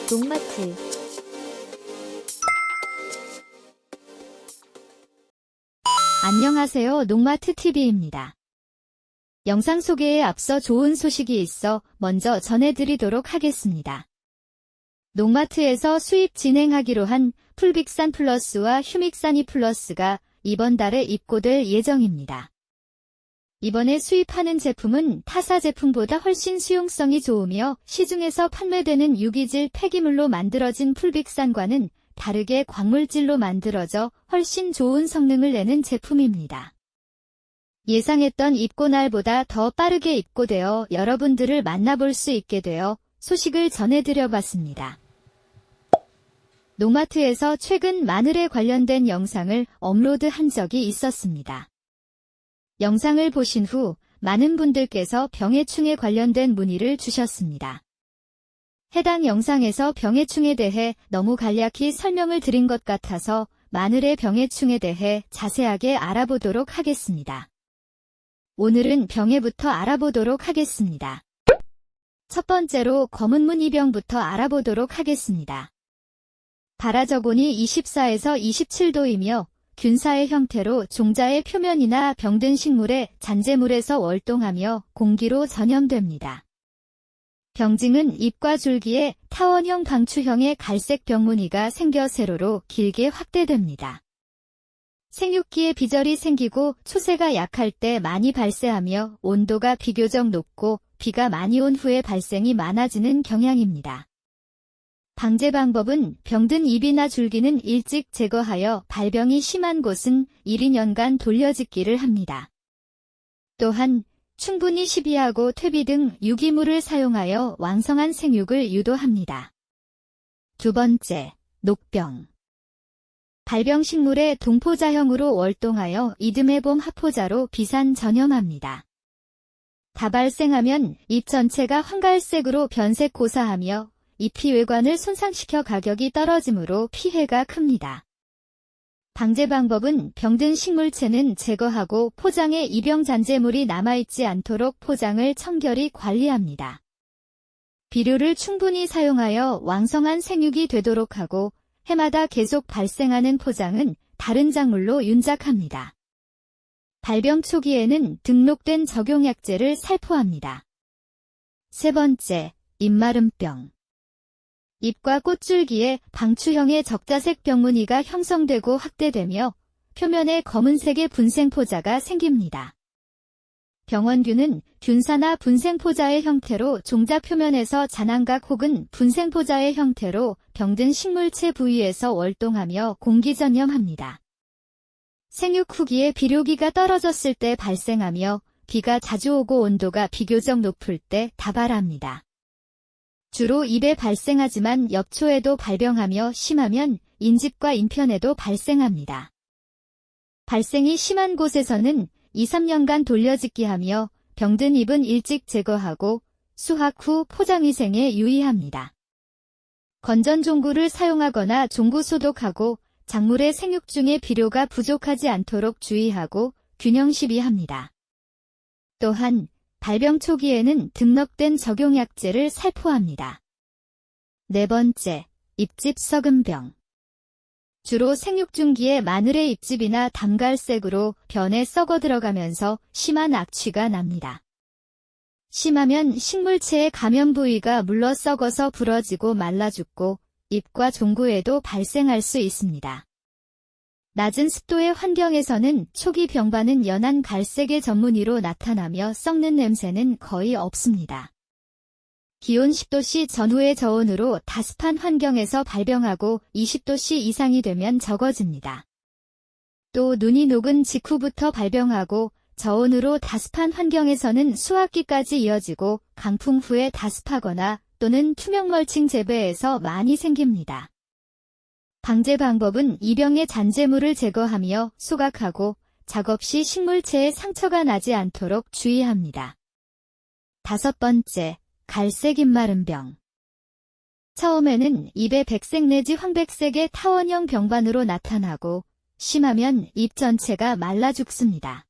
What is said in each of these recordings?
농마트. 안녕하세요. 농마트TV입니다. 영상 소개에 앞서 좋은 소식이 있어 먼저 전해드리도록 하겠습니다. 농마트에서 수입 진행하기로 한 풀빅산 플러스와 휴믹사니 플러스가 이번 달에 입고될 예정입니다. 이번에 수입하는 제품은 타사 제품보다 훨씬 수용성이 좋으며 시중에서 판매되는 유기질 폐기물로 만들어진 풀빅산과는 다르게 광물질로 만들어져 훨씬 좋은 성능을 내는 제품입니다. 예상했던 입고날보다 더 빠르게 입고되어 여러분들을 만나볼 수 있게 되어 소식을 전해드려봤습니다. 농마트에서 최근 마늘에 관련된 영상을 업로드한 적이 있었습니다. 영상을 보신 후 많은 분들께서 병해충에 관련된 문의를 주셨습니다. 해당 영상에서 병해충에 대해 너무 간략히 설명을 드린 것 같아서 마늘의 병해충에 대해 자세하게 알아보도록 하겠습니다. 오늘은 병해부터 알아보도록 하겠습니다. 첫 번째로 검은무늬병부터 알아보도록 하겠습니다. 발화저곤이 24에서 27도이며 균사의 형태로 종자의 표면이나 병든 식물의 잔재물에서 월동하며 공기로 전염됩니다. 병증은 잎과 줄기에 타원형 방추형의 갈색 병무늬가 생겨 세로로 길게 확대됩니다. 생육기에 비절이 생기고 초세가 약할 때 많이 발생하며 온도가 비교적 높고 비가 많이 온 후에 발생이 많아지는 경향입니다. 방제 방법은 병든 잎이나 줄기는 일찍 제거하여 발병이 심한 곳은 1, 2년간 돌려짓기를 합니다. 또한 충분히 시비하고 퇴비 등 유기물을 사용하여 왕성한 생육을 유도합니다. 두 번째, 녹병. 발병식물의 동포자형으로 월동하여 이듬해봄 하포자로 비산 전염합니다. 다 발생하면 잎 전체가 황갈색으로 변색 고사하며 잎이 외관을 손상시켜 가격이 떨어지므로 피해가 큽니다. 방제 방법은 병든 식물체는 제거하고 포장에 이병 잔재물이 남아있지 않도록 포장을 청결히 관리합니다. 비료를 충분히 사용하여 왕성한 생육이 되도록 하고 해마다 계속 발생하는 포장은 다른 작물로 윤작합니다. 발병 초기에는 등록된 적용약제를 살포합니다. 세 번째, 잎마름병. 잎과 꽃줄기에 방추형의 적자색 병무늬가 형성되고 확대되며 표면에 검은색의 분생포자가 생깁니다. 병원균은 균사나 분생포자의 형태로 종자 표면에서 잔안각 혹은 분생포자의 형태로 병든 식물체 부위에서 월동하며 공기전염합니다. 생육 후기에 비료기가 떨어졌을 때 발생하며 비가 자주 오고 온도가 비교적 높을 때 다발합니다. 주로 잎에 발생하지만 엽초에도 발병하며 심하면 인집과 인편에도 발생합니다. 발생이 심한 곳에서는 2, 3년간 돌려짓기하며 병든 잎은 일찍 제거하고 수확 후 포장위생에 유의합니다. 건전 종구를 사용하거나 종구 소독하고 작물의 생육 중에 비료가 부족하지 않도록 주의하고 균형 시비합니다. 또한 발병 초기에는 등록된 적용약제를 살포합니다. 네 번째, 잎집 썩은병. 주로 생육 중기에 마늘의 잎집이나 담갈색으로 변에 썩어 들어가면서 심한 악취가 납니다. 심하면 식물체의 감염 부위가 물러 썩어서 부러지고 말라 죽고 잎과 종구에도 발생할 수 있습니다. 낮은 습도의 환경에서는 초기 병반은 연한 갈색의 전무늬로 나타나며 썩는 냄새는 거의 없습니다. 기온 10도씨 전후의 저온으로 다습한 환경에서 발병하고 20도씨 이상이 되면 적어집니다. 또 눈이 녹은 직후부터 발병하고 저온으로 다습한 환경에서는 수확기까지 이어지고 강풍 후에 다습하거나 또는 투명멀칭 재배에서 많이 생깁니다. 방제 방법은 이 병의 잔재물을 제거하며 소각하고 작업 시 식물체에 상처가 나지 않도록 주의합니다. 다섯 번째, 갈색 잎마름병. 처음에는 잎의 백색 내지 황백색의 타원형 병반으로 나타나고 심하면 잎 전체가 말라 죽습니다.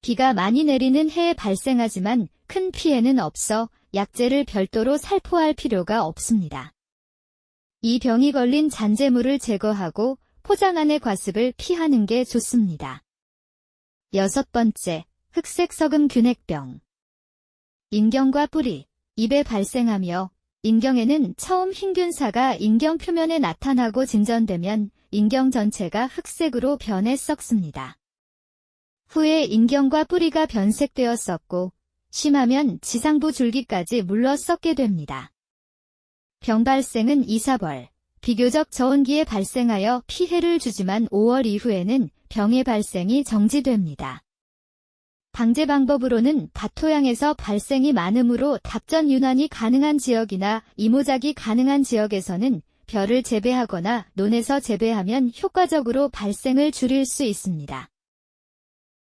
비가 많이 내리는 해에 발생하지만 큰 피해는 없어 약재를 별도로 살포할 필요가 없습니다. 이 병이 걸린 잔재물을 제거하고 포장 안의 과습을 피하는 게 좋습니다. 6번째, 흑색 서금 균핵병. 인경과 뿌리, 잎에 발생하며 인경에는 처음 흰균사가 인경 표면에 나타나고 진전되면 인경 전체가 흑색으로 변해 썩습니다. 후에 인경과 뿌리가 변색되어 썩고 심하면 지상부 줄기까지 물러 썩게 됩니다. 병 발생은 이사벌, 비교적 저온기에 발생하여 피해를 주지만 5월 이후에는 병의 발생이 정지됩니다. 방제 방법으로는 밭토양에서 발생이 많으므로 답전 윤환이 가능한 지역이나 이모작이 가능한 지역에서는 벼를 재배하거나 논에서 재배하면 효과적으로 발생을 줄일 수 있습니다.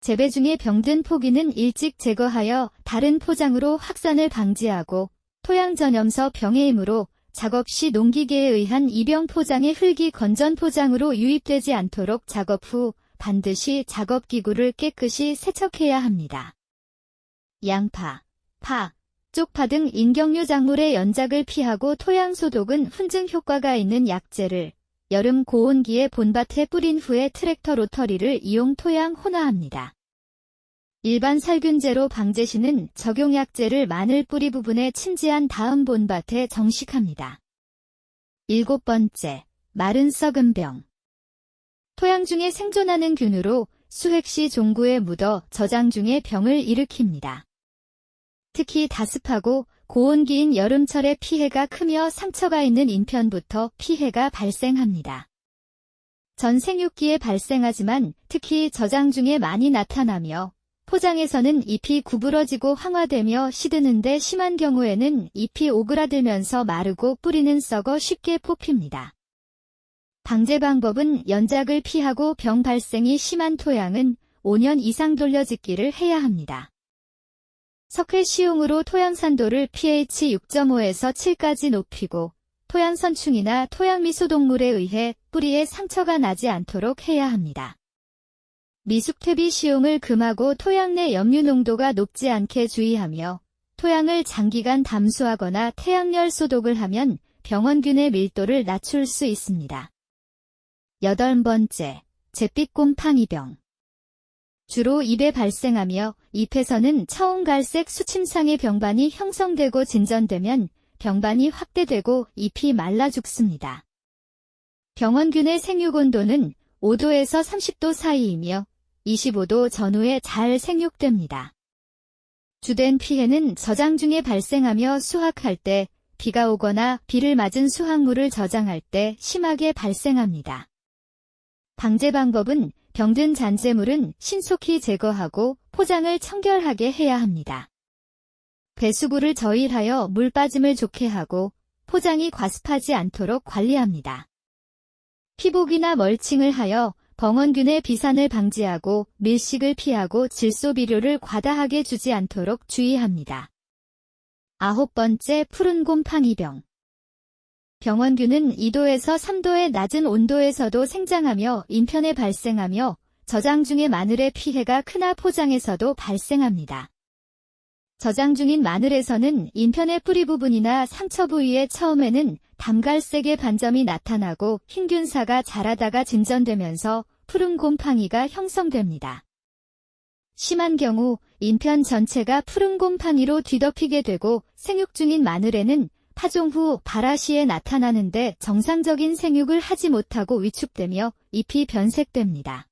재배 중에 병든 포기는 일찍 제거하여 다른 포장으로 확산을 방지하고 토양 전염서 병의 힘으로 작업 시 농기계에 의한 이병 포장의 흙이 건전 포장으로 유입되지 않도록 작업 후 반드시 작업기구를 깨끗이 세척해야 합니다. 양파, 파, 쪽파 등 인경류 작물의 연작을 피하고 토양 소독은 훈증 효과가 있는 약재를 여름 고온기에 본밭에 뿌린 후에 트랙터 로터리를 이용 토양 혼화합니다. 일반 살균제로 방제 시는 적용약재를 마늘 뿌리 부분에 침지한 다음 본밭에 정식합니다. 7번째, 마른 썩은 병. 토양 중에 생존하는 균으로 수획 시 종구에 묻어 저장 중에 병을 일으킵니다. 특히 다습하고 고온기인 여름철에 피해가 크며 상처가 있는 인편부터 피해가 발생합니다. 전 생육기에 발생하지만 특히 저장 중에 많이 나타나며 포장에서는 잎이 구부러지고 황화되며 시드는데 심한 경우에는 잎이 오그라들면서 마르고 뿌리는 썩어 쉽게 뽑힙니다. 방제 방법은 연작을 피하고 병 발생이 심한 토양은 5년 이상 돌려짓기를 해야 합니다. 석회 시용으로 토양 산도를 pH 6.5에서 7까지 높이고 토양 선충이나 토양 미소동물에 의해 뿌리에 상처가 나지 않도록 해야 합니다. 미숙퇴비 시용을 금하고 토양 내 염류 농도가 높지 않게 주의하며 토양을 장기간 담수하거나 태양열 소독을 하면 병원균의 밀도를 낮출 수 있습니다. 8번째, 잿빛 곰팡이병. 주로 잎에 발생하며 잎에서는 차온갈색 수침상의 병반이 형성되고 진전되면 병반이 확대되고 잎이 말라 죽습니다. 병원균의 생육온도는 5도에서 30도 사이이며 25도 전후에 잘 생육됩니다. 주된 피해는 저장 중에 발생하며 수확할 때, 비가 오거나 비를 맞은 수확물을 저장할 때 심하게 발생합니다. 방제 방법은 병든 잔재물은 신속히 제거하고 포장을 청결하게 해야 합니다. 배수구를 저일하여 물 빠짐을 좋게 하고 포장이 과습하지 않도록 관리합니다. 피복이나 멀칭을 하여 병원균의 비산을 방지하고 밀식을 피하고 질소 비료를 과다하게 주지 않도록 주의합니다. 9번째, 푸른 곰팡이병. 병원균은 2도에서 3도의 낮은 온도에서도 생장하며 인편에 발생하며 저장 중의 마늘의 피해가 크나 포장에서도 발생합니다. 저장 중인 마늘에서는 인편의 뿌리 부분이나 상처 부위에 처음에는 담갈색의 반점이 나타나고 흰균사가 자라다가 진전되면서 푸른 곰팡이가 형성됩니다. 심한 경우 인편 전체가 푸른 곰팡이로 뒤덮이게 되고 생육 중인 마늘에는 파종 후 발화시에 나타나는데 정상적인 생육을 하지 못하고 위축되며 잎이 변색됩니다.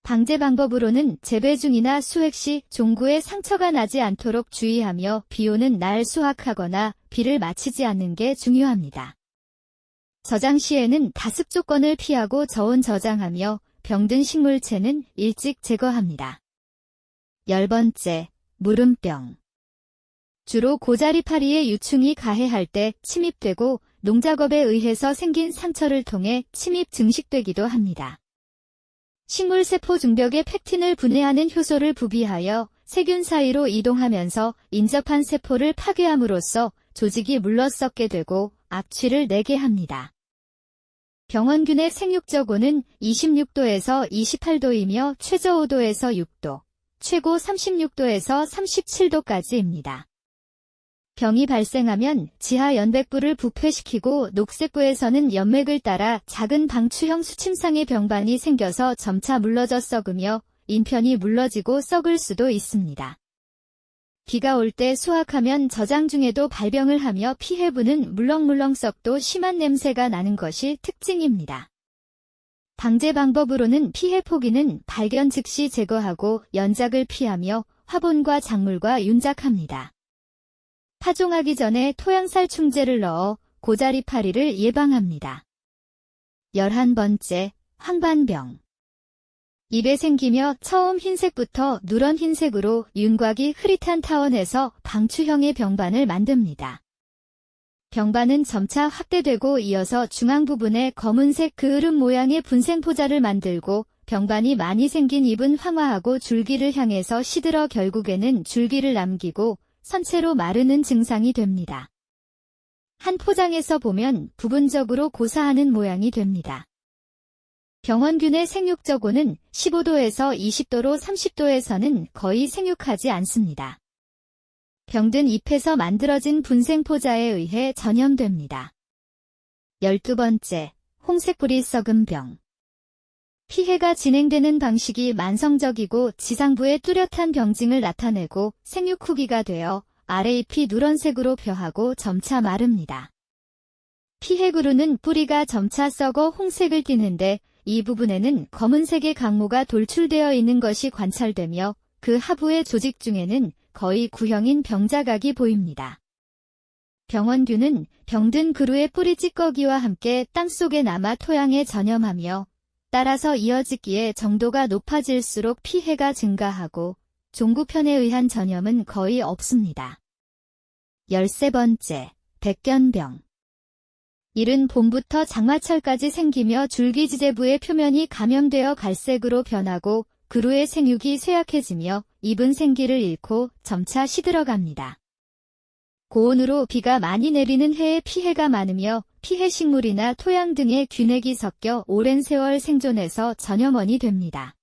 방제 방법으로는 재배 중이나 수획 시 종구에 상처가 나지 않도록 주의하며 비 오는 날 수확하거나 비를 맞히지 않는 게 중요합니다. 저장 시에는 다습 조건을 피하고 저온 저장하며 병든 식물체는 일찍 제거합니다. 10번째, 무름병. 주로 고자리파리의 유충이 가해할 때 침입되고 농작업에 의해서 생긴 상처를 통해 침입 증식되기도 합니다. 식물세포 중벽에 팩틴을 분해하는 효소를 부비하여 세균 사이로 이동하면서 인접한 세포를 파괴함으로써 조직이 물러썩게 되고 악취를 내게 합니다. 병원균의 생육적 온은 26도에서 28도이며 최저 5도에서 6도, 최고 36도에서 37도까지입니다. 병이 발생하면 지하 연백부를 부패시키고 녹색부에서는 연맥을 따라 작은 방추형 수침상의 병반이 생겨서 점차 물러져 썩으며 인편이 물러지고 썩을 수도 있습니다. 비가 올 때 수확하면 저장 중에도 발병을 하며 피해부는 물렁물렁 썩도 심한 냄새가 나는 것이 특징입니다. 방제 방법으로는 피해 포기는 발견 즉시 제거하고 연작을 피하며 화분과 작물과 윤작합니다. 파종하기 전에 토양살충제를 넣어 고자리 파리를 예방합니다. 11번째, 황반병. 잎에 생기며 처음 흰색부터 누런 흰색으로 윤곽이 흐릿한 타원에서 방추형의 병반을 만듭니다. 병반은 점차 확대되고 이어서 중앙 부분에 검은색 그을음 모양의 분생포자를 만들고 병반이 많이 생긴 잎은 황화하고 줄기를 향해서 시들어 결국에는 줄기를 남기고 선체로 마르는 증상이 됩니다. 한 포장에서 보면 부분적으로 고사하는 모양이 됩니다. 병원균의 생육저고는 15도에서 20도로 30도에서는 거의 생육하지 않습니다. 병든 잎에서 만들어진 분생포자에 의해 전염됩니다. 12번째, 홍색뿌리 썩음병. 피해가 진행되는 방식이 만성적이고 지상부에 뚜렷한 병증을 나타내고 생육 후기가 되어 아래잎이 누런색으로 벼하고 점차 마릅니다. 피해 그루는 뿌리가 점차 썩어 홍색을 띠는데 이 부분에는 검은색의 강모가 돌출되어 있는 것이 관찰되며 그 하부의 조직 중에는 거의 구형인 병자각이 보입니다. 병원균은 병든 그루의 뿌리 찌꺼기와 함께 땅속에 남아 토양에 전염하며 따라서 이어지기에 정도가 높아질수록 피해가 증가하고 종구편에 의한 전염은 거의 없습니다. 13번째, 백견병. 이른 봄부터 장마철까지 생기며 줄기지대부의 표면이 감염되어 갈색으로 변하고 그루의 생육이 쇠약해지며 잎은 생기를 잃고 점차 시들어갑니다. 고온으로 비가 많이 내리는 해에 피해가 많으며 피해 식물이나 토양 등의 균핵이 섞여 오랜 세월 생존해서 전염원이 됩니다.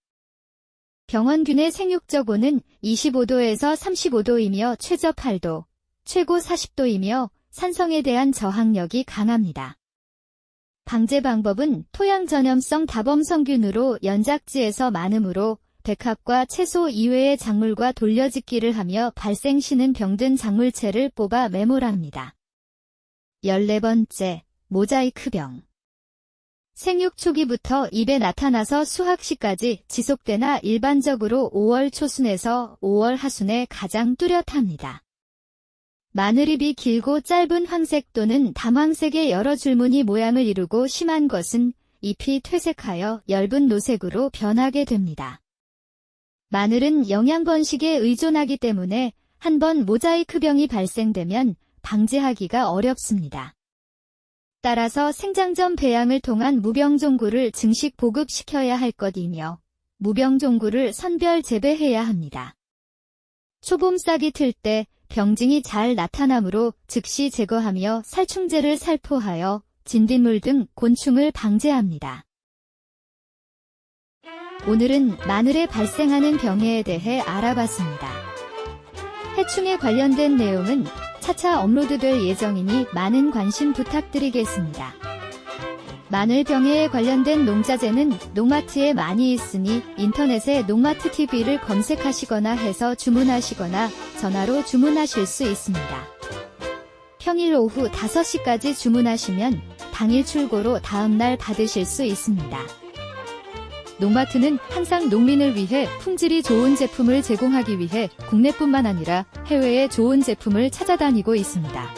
병원균의 생육저고는 25도에서 35도이며 최저 8도, 최고 40도이며 산성에 대한 저항력이 강합니다. 방제 방법은 토양 전염성 다범성균으로 연작지에서 많으므로 백합과 채소 이외의 작물과 돌려짓기를 하며 발생 시는 병든 작물체를 뽑아 매몰합니다. 14번째, 모자이크병. 생육 초기부터 잎에 나타나서 수확 시까지 지속되나 일반적으로 5월 초순에서 5월 하순에 가장 뚜렷합니다. 마늘잎이 길고 짧은 황색 또는 담황색의 여러 줄무늬 모양을 이루고 심한 것은 잎이 퇴색하여 엷은 노색으로 변하게 됩니다. 마늘은 영양 번식에 의존하기 때문에 한번 모자이크병이 발생되면 방제하기가 어렵습니다. 따라서 생장점 배양을 통한 무병종구를 증식 보급시켜야 할 것이며 무병종구를 선별 재배해야 합니다. 초봄 싹이 틀 때 병증이 잘 나타나므로 즉시 제거하며 살충제를 살포하여 진딧물 등 곤충을 방제합니다. 오늘은 마늘에 발생하는 병해에 대해 알아봤습니다. 해충에 관련된 내용은 차차 업로드될 예정이니 많은 관심 부탁드리겠습니다. 마늘 병해에 관련된 농자재는 농마트에 많이 있으니 인터넷에 농마트 TV를 검색하시거나 해서 주문하시거나 전화로 주문하실 수 있습니다. 평일 오후 5시까지 주문하시면 당일 출고로 다음날 받으실 수 있습니다. 농마트는 항상 농민을 위해 품질이 좋은 제품을 제공하기 위해 국내뿐만 아니라 해외에 좋은 제품을 찾아다니고 있습니다.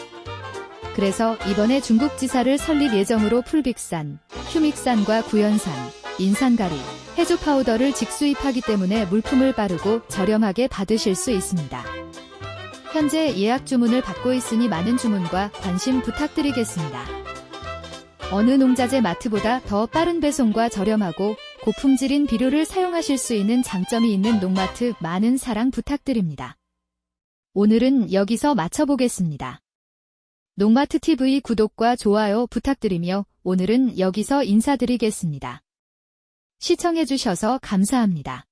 그래서 이번에 중국 지사를 설립 예정으로 풀빅산, 휴믹산과 구연산, 인산가리, 해조 파우더를 직수입하기 때문에 물품을 빠르고 저렴하게 받으실 수 있습니다. 현재 예약 주문을 받고 있으니 많은 주문과 관심 부탁드리겠습니다. 어느 농자재 마트보다 더 빠른 배송과 저렴하고 고품질인 비료를 사용하실 수 있는 장점이 있는 농마트 많은 사랑 부탁드립니다. 오늘은 여기서 마쳐보겠습니다. 농마트 TV 구독과 좋아요 부탁드리며 오늘은 여기서 인사드리겠습니다. 시청해주셔서 감사합니다.